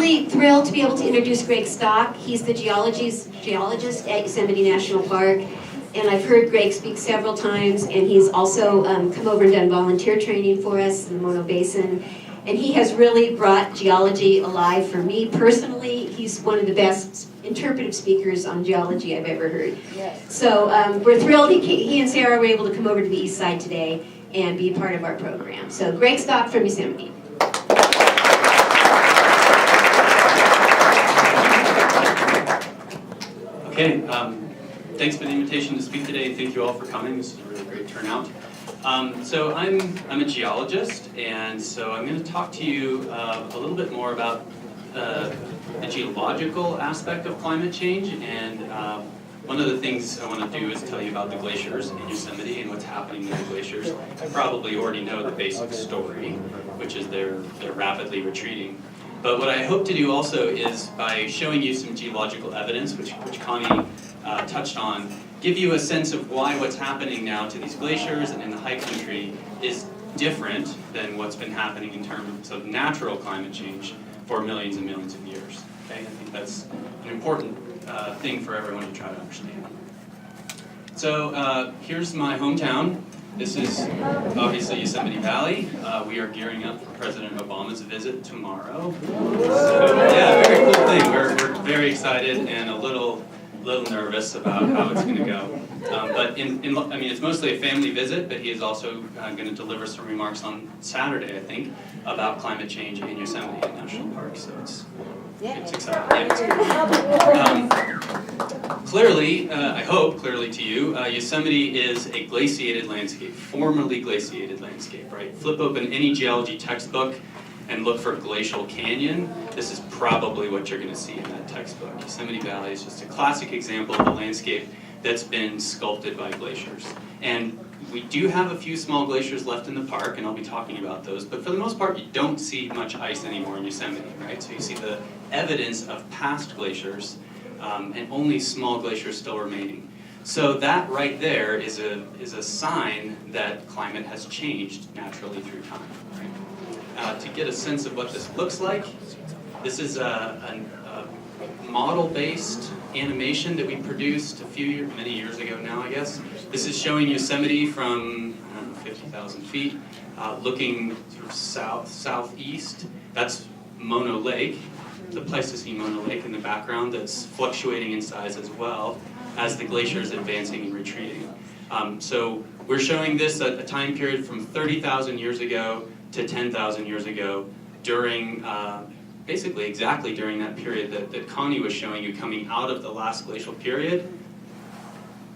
really thrilled to be able to introduce Greg Stock. He's the geologist at Yosemite National Park. And I've heard Greg speak several times, and he's also come over and done volunteer training for us in the Mono Basin. And he has really brought geology alive for me personally. He's one of the best interpretive speakers on geology I've ever heard. Yes. So we're thrilled he and Sarah were able to come over to the east side today and be a part of our program. So Greg Stock from Yosemite. Okay, thanks for the invitation to speak today, and thank you all for coming. This is a really great turnout. So I'm a geologist, and so I'm going to talk to you a little bit more about the geological aspect of climate change, and one of the things I want to do is tell you about the glaciers in Yosemite and what's happening in the glaciers. You probably already know the basic story, which is they're rapidly retreating. But what I hope to do also is, by showing you some geological evidence, which Connie touched on, give you a sense of why what's happening now to these glaciers and in the high country is different than what's been happening in terms of natural climate change for millions and millions of years. Okay? I think that's an important thing for everyone to try to understand. So here's my hometown. This is obviously Yosemite Valley. We are gearing up for President Obama's visit tomorrow. So, yeah, very cool thing. We're very excited and a little nervous about how it's going to go. But I mean, it's mostly a family visit, but he is also going to deliver some remarks on Saturday, I think, about climate change in Yosemite National Park. So it's exciting. Yeah, clearly, I hope clearly to you, Yosemite is a glaciated landscape, formerly glaciated landscape, right? Flip open any geology textbook and look for glacial canyon. This is probably what you're going to see in that textbook. Yosemite Valley is just a classic example of a landscape that's been sculpted by glaciers. And we do have a few small glaciers left in the park, and I'll be talking about those, but for the most part, you don't see much ice anymore in Yosemite, right? So you see the evidence of past glaciers, and only small glaciers still remaining. So that right there is a sign that climate has changed naturally through time, right? To get a sense of what this looks like, this is a model-based animation that we produced many years ago now, I guess. This is showing Yosemite from, I don't know, 50,000 feet, looking sort of southeast. That's Mono Lake, the Pleistocene Mono Lake in the background that's fluctuating in size as well as the glacier is advancing and retreating. So we're showing this at a time period from 30,000 years ago to 10,000 years ago, during, basically exactly during that period that Connie was showing you, coming out of the last glacial period.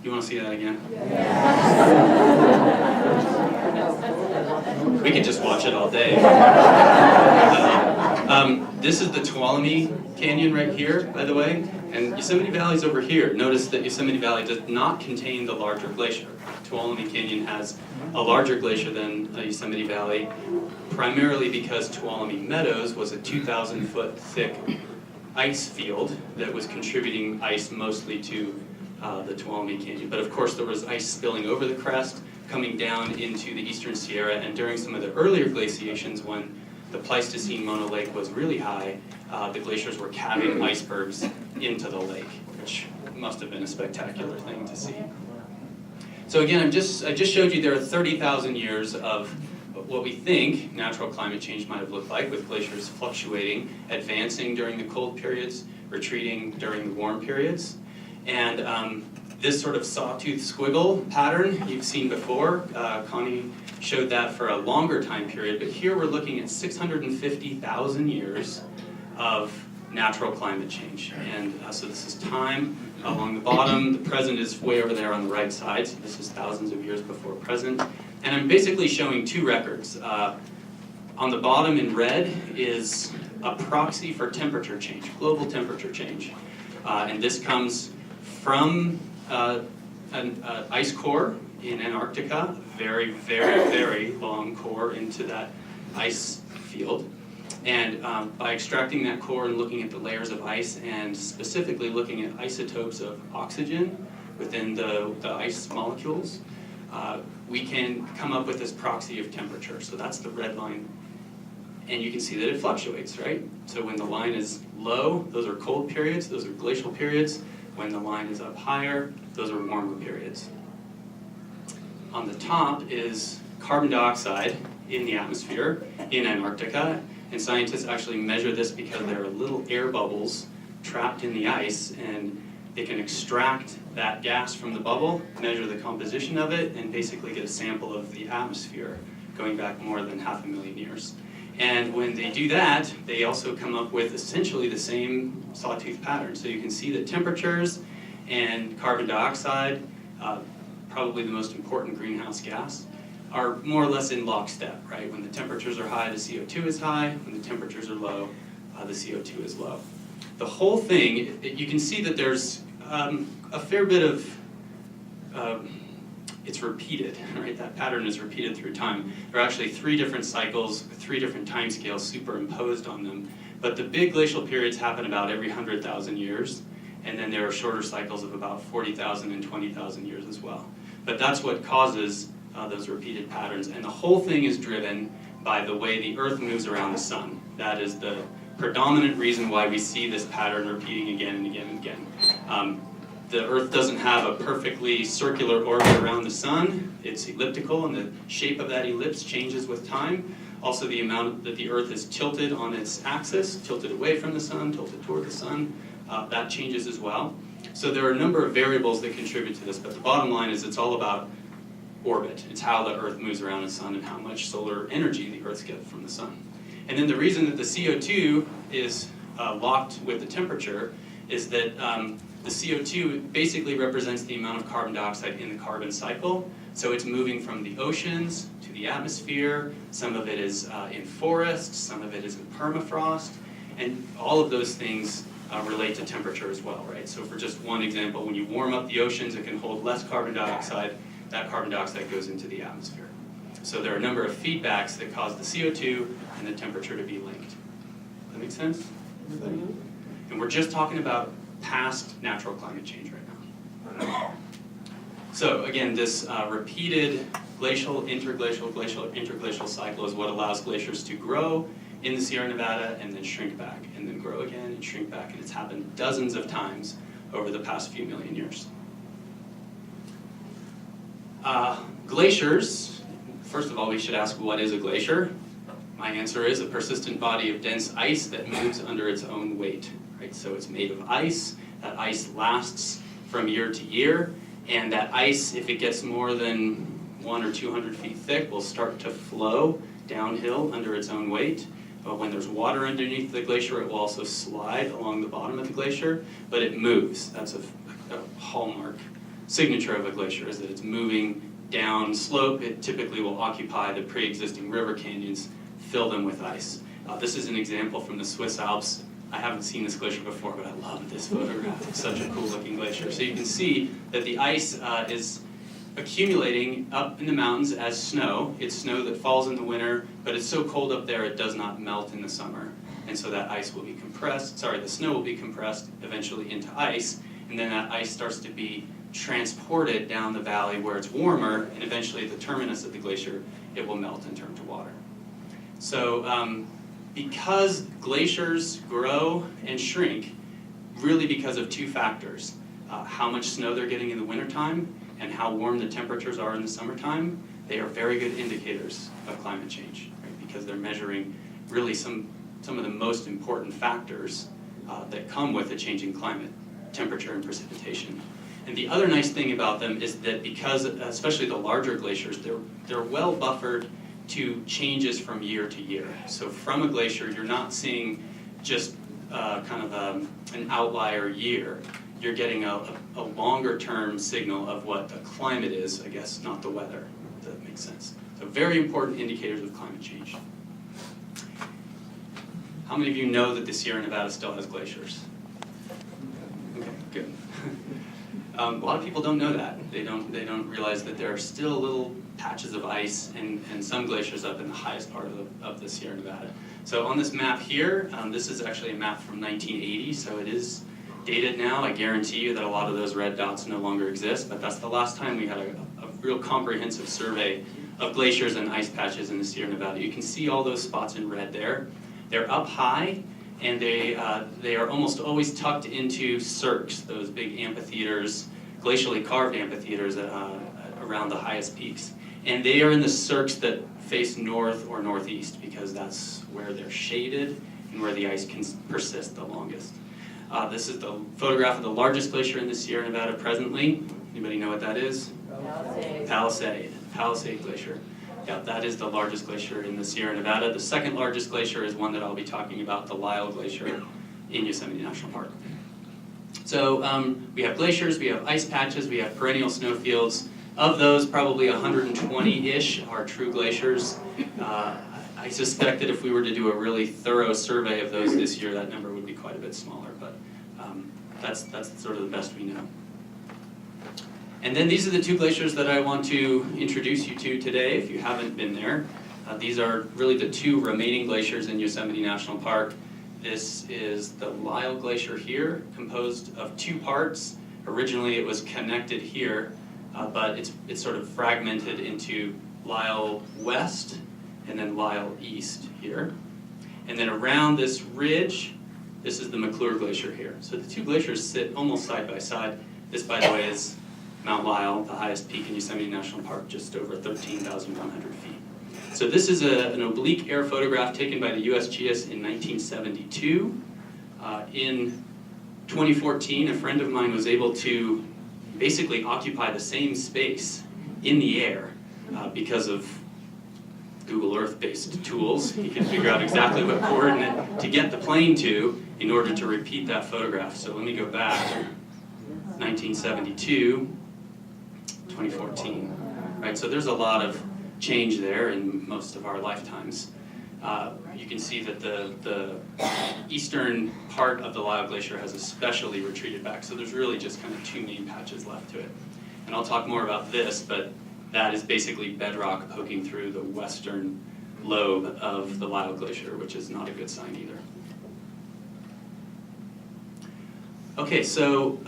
You want to see that again? We could just watch it all day. This is the Tuolumne Canyon right here, by the way, and Yosemite Valley's over here. Notice that Yosemite Valley does not contain the larger glacier. Tuolumne Canyon has a larger glacier than Yosemite Valley, primarily because Tuolumne Meadows was a 2,000-foot thick ice field that was contributing ice mostly to the Tuolumne Canyon. But of course there was ice spilling over the crest, coming down into the eastern Sierra, and during some of the earlier glaciations, when the Pleistocene Mono Lake was really high, the glaciers were calving icebergs into the lake, which must have been a spectacular thing to see. So again, I just showed you there are 30,000 years of what we think natural climate change might have looked like, with glaciers fluctuating, advancing during the cold periods, retreating during the warm periods. And this sort of sawtooth squiggle pattern you've seen before. Connie showed that for a longer time period, but here we're looking at 650,000 years of natural climate change. And so this is time along the bottom. The present is way over there on the right side, so this is thousands of years before present. And I'm basically showing two records. On the bottom in red is a proxy for temperature change, global temperature change. And this comes from an ice core in Antarctica, very, very, very long core into that ice field. And by extracting that core and looking at the layers of ice, and specifically looking at isotopes of oxygen within the ice molecules, we can come up with this proxy of temperature. So that's the red line And you can see that it fluctuates, right? So when the line is low, those are cold periods, those are glacial periods. When the line is up higher, those are warmer periods. On the top is carbon dioxide in the atmosphere in Antarctica, and scientists actually measure this because there are little air bubbles trapped in the ice, and they can extract that gas from the bubble, measure the composition of it, and basically get a sample of the atmosphere going back more than 500,000 years. And when they do that, they also come up with essentially the same sawtooth pattern. So you can see that temperatures and carbon dioxide, probably the most important greenhouse gas, are more or less in lockstep, right? When the temperatures are high, the CO2 is high. When the temperatures are low, the CO2 is low. The whole thing, you can see that there's a fair bit of, it's repeated, right? That pattern is repeated through time. There are actually 3 different cycles, 3 different time scales superimposed on them. But the big glacial periods happen about every 100,000 years, and then there are shorter cycles of about 40,000 and 20,000 years as well. But that's what causes those repeated patterns, and the whole thing is driven by the way the Earth moves around the sun. That is the predominant reason why we see this pattern repeating again and again and again. The Earth doesn't have a perfectly circular orbit around the sun. It's elliptical, and the shape of that ellipse changes with time. Also, the amount that the Earth is tilted on its axis, tilted away from the sun, tilted toward the sun, that changes as well. So there are a number of variables that contribute to this, but the bottom line is it's all about orbit. It's how the Earth moves around the sun and how much solar energy the Earth gets from the sun. And then the reason that the CO2 is locked with the temperature is that the CO2 basically represents the amount of carbon dioxide in the carbon cycle. So it's moving from the oceans to the atmosphere. Some of it is in forests, some of it is in permafrost, and all of those things relate to temperature as well, right? So for just one example, when you warm up the oceans, it can hold less carbon dioxide. That carbon dioxide goes into the atmosphere. So there are a number of feedbacks that cause the CO2 and the temperature to be linked. Does that make sense? Mm-hmm. And we're just talking about past natural climate change right now. So again, this repeated glacial, interglacial cycle is what allows glaciers to grow in the Sierra Nevada and then shrink back, and then grow again and shrink back. And it's happened dozens of times over the past few million years. Glaciers, first of all, we should ask, what is a glacier? My answer is a persistent body of dense ice that moves under its own weight. Right? So it's made of ice. That ice lasts from year to year, and that ice, if it gets more than 100 or 200 feet thick, will start to flow downhill under its own weight. But when there's water underneath the glacier, it will also slide along the bottom of the glacier, but it moves. That's a hallmark signature of a glacier, is that it's moving down slope. It typically will occupy the pre-existing river canyons, fill them with ice. This is an example from the Swiss Alps. I haven't seen this glacier before, but I love this photograph. It's such a cool looking glacier. So you can see that the ice is accumulating up in the mountains as snow. It's snow that falls in the winter, but it's so cold up there it does not melt in the summer. And so that ice will be compressed, the snow will be compressed eventually into ice, and then that ice starts to be transported down the valley where it's warmer, and eventually at the terminus of the glacier, it will melt and turn to water. So because glaciers grow and shrink, really because of 2 factors, how much snow they're getting in the wintertime and how warm the temperatures are in the summertime, they are very good indicators of climate change, right? Because they're measuring really some of the most important factors that come with a changing climate, temperature and precipitation. And the other nice thing about them is that because, especially the larger glaciers, they're well buffered to changes from year to year. So from a glacier, you're not seeing just kind of an outlier year. You're getting a longer term signal of what the climate is, I guess, not the weather, if that makes sense. So very important indicators of climate change. How many of you know that the Sierra Nevada still has glaciers? Okay, good. A lot of people don't know that. They don't realize that there are still little patches of ice and some glaciers up in the highest part of the Sierra Nevada. So on this map here, this is actually a map from 1980, so it is dated now. I guarantee you that a lot of those red dots no longer exist, but that's the last time we had a real comprehensive survey of glaciers and ice patches in the Sierra Nevada. You can see all those spots in red there. They're up high, and they are almost always tucked into cirques, those big amphitheaters, glacially carved amphitheaters around the highest peaks. And they are in the cirques that face north or northeast, because that's where they're shaded and where the ice can persist the longest. This is the photograph of the largest glacier in the Sierra Nevada presently. Anybody know what that is? Palisade Glacier. Yeah, that is the largest glacier in the Sierra Nevada. The second largest glacier is one that I'll be talking about, the Lyell Glacier in Yosemite National Park. So we have glaciers, we have ice patches, we have perennial snowfields. Of those, probably 120-ish are true glaciers. I suspect that if we were to do a really thorough survey of those this year, that number would be quite a bit smaller, but that's sort of the best we know. And then these are the two glaciers that I want to introduce you to today, if you haven't been there. These are really the two remaining glaciers in Yosemite National Park. This is the Lyell Glacier here, composed of two parts. Originally it was connected here, but it's sort of fragmented into Lyell West and then Lyell East here. And then around this ridge, this is the McClure Glacier here. So the two glaciers sit almost side by side. This, by the way, is Mount Lyell, the highest peak in Yosemite National Park, just over 13,100 feet. So this is an oblique air photograph taken by the USGS in 1972. In 2014, a friend of mine was able to basically occupy the same space in the air because of Google Earth-based tools. He could figure out exactly what coordinate to get the plane to in order to repeat that photograph. So let me go back. 1972, 2014. Right, so there's a lot of change there in most of our lifetimes. You can see that the eastern part of the Lyell Glacier has especially retreated back, so there's really just kind of two main patches left to it. And I'll talk more about this, but that is basically bedrock poking through the western lobe of the Lyell Glacier, which is not a good sign either. Okay, so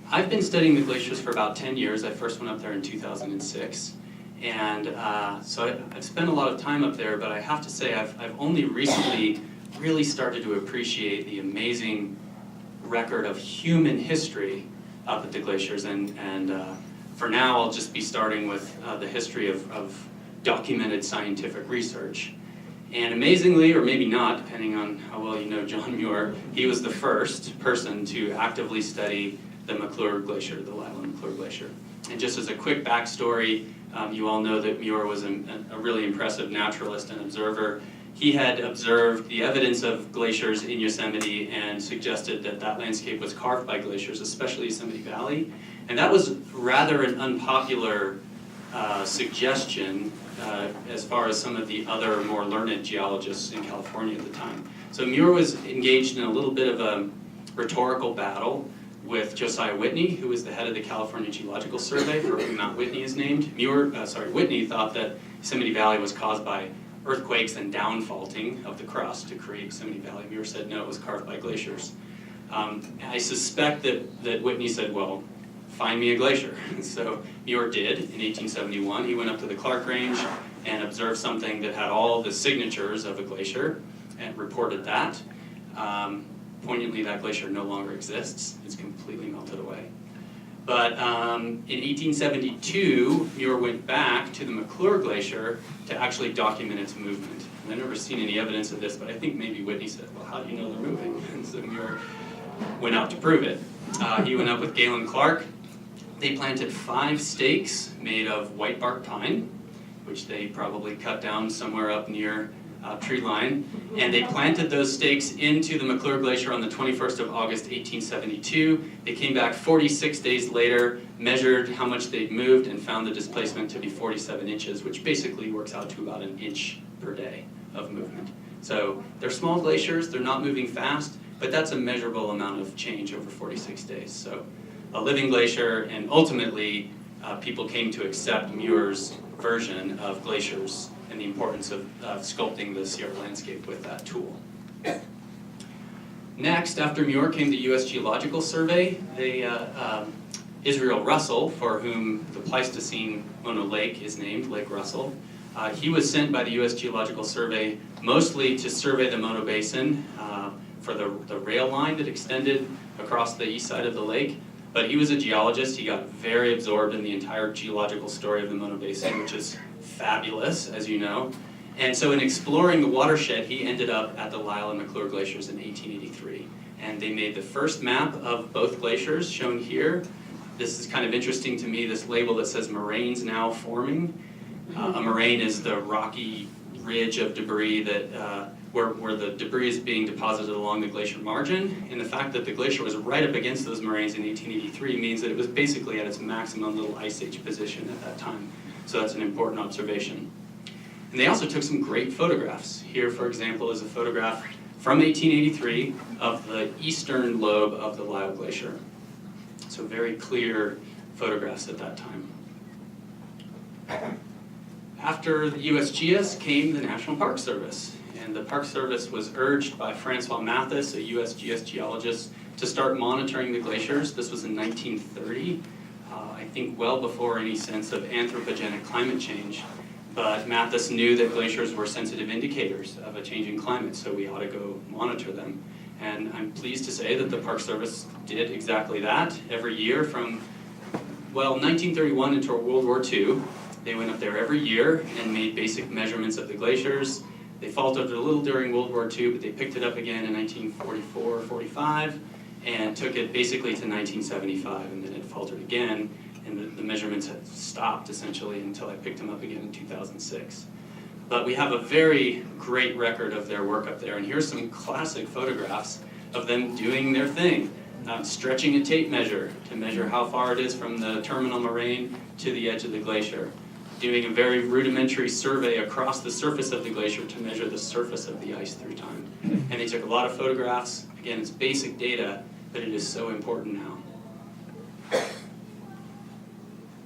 I've been studying the glaciers for about 10 years. I first went up there in 2006. And so I've spent a lot of time up there, but I have to say I've only recently really started to appreciate the amazing record of human history up at the glaciers. And for now, I'll just be starting with the history of documented scientific research. And amazingly, or maybe not, depending on how well you know John Muir, he was the first person to actively study the McClure Glacier, the Lyell and McClure Glacier. And just as a quick backstory, you all know that Muir was a really impressive naturalist and observer. He had observed the evidence of glaciers in Yosemite and suggested that that landscape was carved by glaciers, especially Yosemite Valley. And that was rather an unpopular suggestion as far as some of the other more learned geologists in California at the time. So Muir was engaged in a little bit of a rhetorical battle with Josiah Whitney, who was the head of the California Geological Survey, for whom Mount Whitney is named. Whitney thought that Yosemite Valley was caused by earthquakes and downfaulting of the crust to create Yosemite Valley. Muir said no, it was carved by glaciers. I suspect that Whitney said, well, find me a glacier. So Muir did in 1871. He went up to the Clark Range and observed something that had all the signatures of a glacier and reported that. Poignantly, that glacier no longer exists. It's completely melted away. But in 1872, Muir went back to the McClure Glacier to actually document its movement. And I've never seen any evidence of this, but I think maybe Whitney said, well, how do you know they're moving? And so Muir went out to prove it. He went up with Galen Clark. They planted 5 stakes made of white bark pine, which they probably cut down somewhere up near tree line, and they planted those stakes into the McClure Glacier on the 21st of August, 1872. They came back 46 days later, measured how much they'd moved, and found the displacement to be 47 inches, which basically works out to about an inch per day of movement. So they're small glaciers, they're not moving fast, but that's a measurable amount of change over 46 days. So a living glacier, and ultimately people came to accept Muir's version of glaciers and the importance of sculpting the Sierra landscape with that tool. Next, after Muir came the U.S. Geological Survey. They Israel Russell, for whom the Pleistocene Mono Lake is named, Lake Russell. He was sent by the U.S. Geological Survey mostly to survey the Mono Basin for the rail line that extended across the east side of the lake. But he was a geologist. He got very absorbed in the entire geological story of the Mono Basin, which is fabulous, as you know. And so in exploring the watershed, he ended up at the Lyell and McClure glaciers in 1883. And they made the first map of both glaciers, shown here. This is kind of interesting to me, this label that says moraines now forming. A moraine is the rocky ridge of debris that where the debris is being deposited along the glacier margin. And the fact that the glacier was right up against those moraines in 1883 means that it was basically at its maximum little ice age position at that time. So that's an important observation. And they also took some great photographs. Here, for example, is a photograph from 1883 of the eastern lobe of the Lyell Glacier. So very clear photographs at that time. After the USGS came the National Park Service. And the Park Service was urged by Francois Mathis, a USGS geologist, to start monitoring the glaciers. This was in 1930, I think well before any sense of anthropogenic climate change. But Mathis knew that glaciers were sensitive indicators of a changing climate, so we ought to go monitor them. And I'm pleased to say that the Park Service did exactly that every year from, well, 1931 until World War II. They went up there every year and made basic measurements of the glaciers. They faltered a little during World War II, but they picked it up again in 1944, 45, and took it basically to 1975, and then it faltered again. And the measurements had stopped essentially until I picked them up again in 2006. But we have a very great record of their work up there, and here's some classic photographs of them doing their thing. Stretching a tape measure to measure how far it is from the terminal moraine to the edge of the glacier. Doing a very rudimentary survey across the surface of the glacier to measure the surface of the ice through time. And they took a lot of photographs. Again, it's basic data, but it is so important now.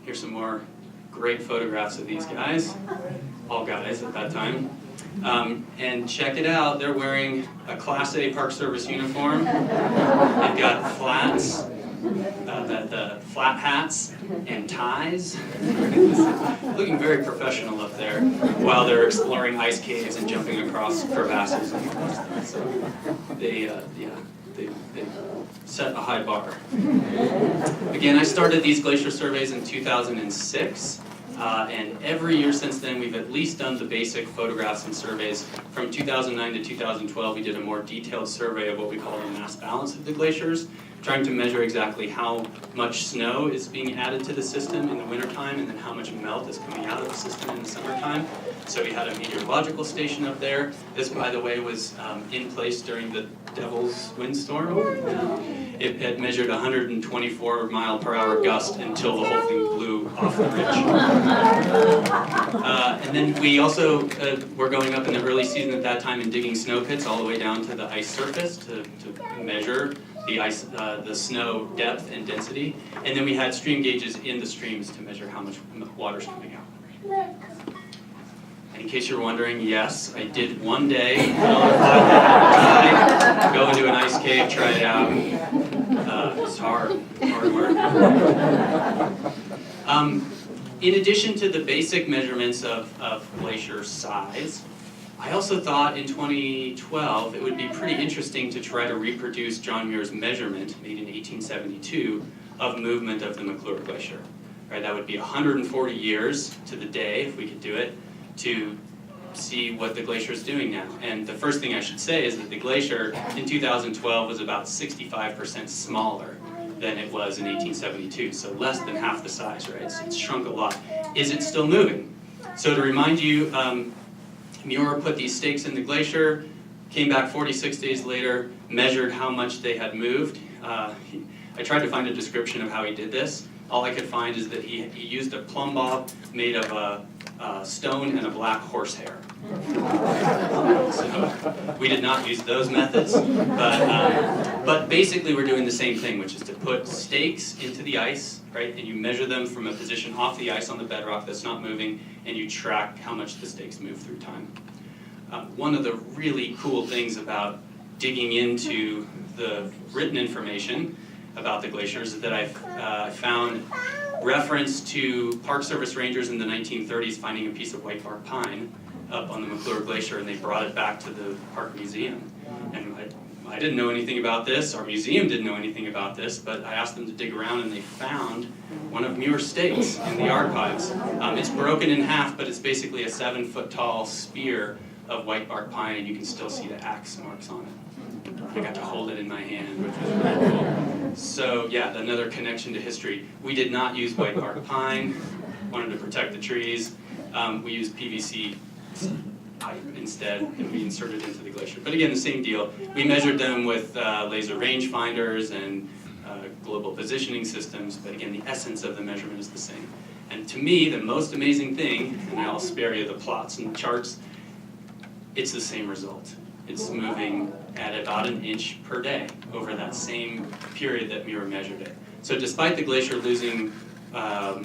Here's some more great photographs of these guys, all guys at that time. And check it out, they're wearing a Class A Park Service uniform. They've got flats, the flat hats and ties. Looking very professional up there while they're exploring ice caves and jumping across crevasses and all that stuff. So they set a high bar. Again, I started these glacier surveys in 2006. And every year since then, we've at least done the basic photographs and surveys. From 2009 to 2012, we did a more detailed survey of what we call the mass balance of the glaciers, trying to measure exactly how much snow is being added to the system in the wintertime, and then how much melt is coming out of the system in the summertime. So we had a meteorological station up there. This, by the way, was in place during the Devil's windstorm. It had measured 124 mile per hour gust until the whole thing blew off the ridge. And then we also were going up in the early season at that time and digging snow pits all the way down to the ice surface to measure the ice, the snow depth and density. And then we had stream gauges in the streams to measure how much water's coming out. In case you're wondering, yes, I did one day go into an ice cave, try it out. It's hard work. In addition to the basic measurements of glacier size, I also thought in 2012 it would be pretty interesting to try to reproduce John Muir's measurement made in 1872 of movement of the McClure Glacier. Right, that would be 140 years to the day, if we could do it, to see what the glacier is doing now. And the first thing I should say is that the glacier in 2012 was about 65% smaller than it was in 1872, so less than half the size, right? So it's shrunk a lot. Is it still moving? So to remind you, Muir put these stakes in the glacier, came back 46 days later, measured how much they had moved. I tried to find a description of how he did this. All I could find is that he used a plumb bob made of a stone and a black horsehair. So we did not use those methods, but basically we're doing the same thing, which is to put stakes into the ice, right? And you measure them from a position off the ice on the bedrock that's not moving, and you track how much the stakes move through time. One of the really cool things about digging into the written information about the glaciers is that I found reference to Park Service rangers in the 1930s finding a piece of white bark pine up on the McClure Glacier, and they brought it back to the park museum. And I didn't know anything about this, our museum didn't know anything about this, but I asked them to dig around and they found one of Muir's stakes in the archives. It's broken in half, but it's basically a 7-foot tall spear of white bark pine, and you can still see the axe marks on it. I got to hold it in my hand, which was really cool. So yeah, another connection to history. We did not use white bark pine, wanted to protect the trees. We used PVC pipe instead, and we inserted into the glacier. But again, the same deal. We measured them with laser rangefinders and global positioning systems, but again, the essence of the measurement is the same. And to me, the most amazing thing, and I'll spare you the plots and charts, it's the same result. It's moving at about 1 inch per day over that same period that Muir measured it. So despite the glacier losing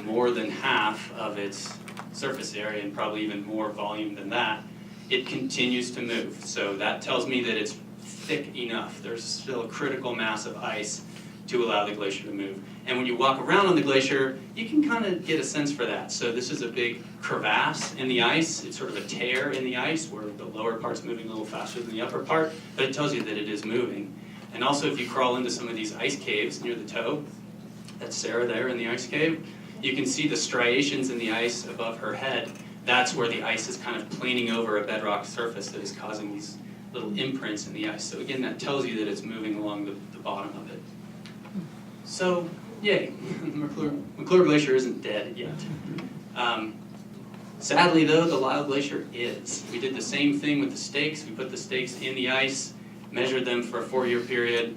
more than half of its surface area and probably even more volume than that, it continues to move. So that tells me that it's thick enough. There's still a critical mass of ice to allow the glacier to move. And when you walk around on the glacier, you can kind of get a sense for that. So this is a big crevasse in the ice. It's sort of a tear in the ice where the lower part's moving a little faster than the upper part, but it tells you that it is moving. And also if you crawl into some of these ice caves near the toe, that's Sarah there in the ice cave, you can see the striations in the ice above her head. That's where the ice is kind of planing over a bedrock surface that is causing these little imprints in the ice. So again, that tells you that it's moving along the bottom of it. So, yay, McClure Glacier isn't dead yet. Sadly though, the Lyell Glacier is. We did the same thing with the stakes. We put the stakes in the ice, measured them for a 4-year period,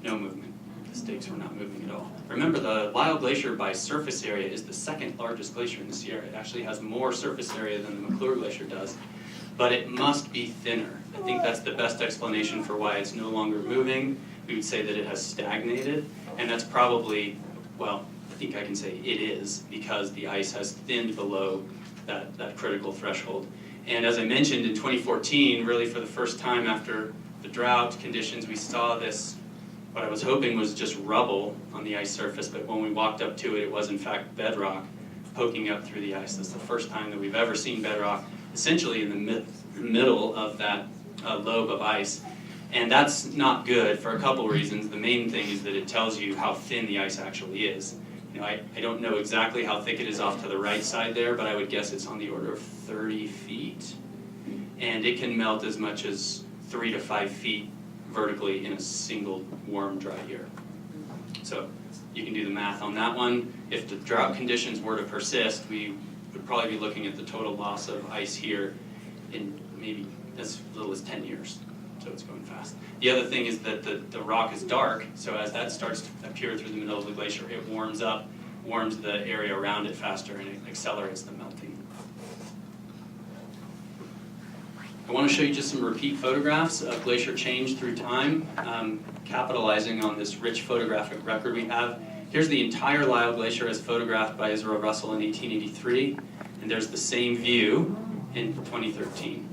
no movement. The stakes were not moving at all. Remember, the Lyell Glacier by surface area is the 2nd largest glacier in the Sierra. It actually has more surface area than the McClure Glacier does, but it must be thinner. I think that's the best explanation for why it's no longer moving. We would say that it has stagnated, and that's probably, well, I think I can say it is, because the ice has thinned below that critical threshold. And as I mentioned, in 2014, really for the first time after the drought conditions, we saw this, what I was hoping was just rubble on the ice surface, but when we walked up to it, it was in fact bedrock poking up through the ice. That's the first time that we've ever seen bedrock essentially in the middle of that lobe of ice. And that's not good for a couple reasons. The main thing is that it tells you how thin the ice actually is. You know, I don't know exactly how thick it is off to the right side there, but I would guess it's on the order of 30 feet. And it can melt as much as 3 to 5 feet vertically in a single warm, dry year. So you can do the math on that one. If the drought conditions were to persist, we would probably be looking at the total loss of ice here in maybe as little as 10 years. So it's going fast. The other thing is that the rock is dark, so as that starts to appear through the middle of the glacier, it warms up, warms the area around it faster, and it accelerates the melting. I want to show you just some repeat photographs of glacier change through time, capitalizing on this rich photographic record we have. Here's the entire Lyell Glacier as photographed by Israel Russell in 1883, and there's the same view in 2013.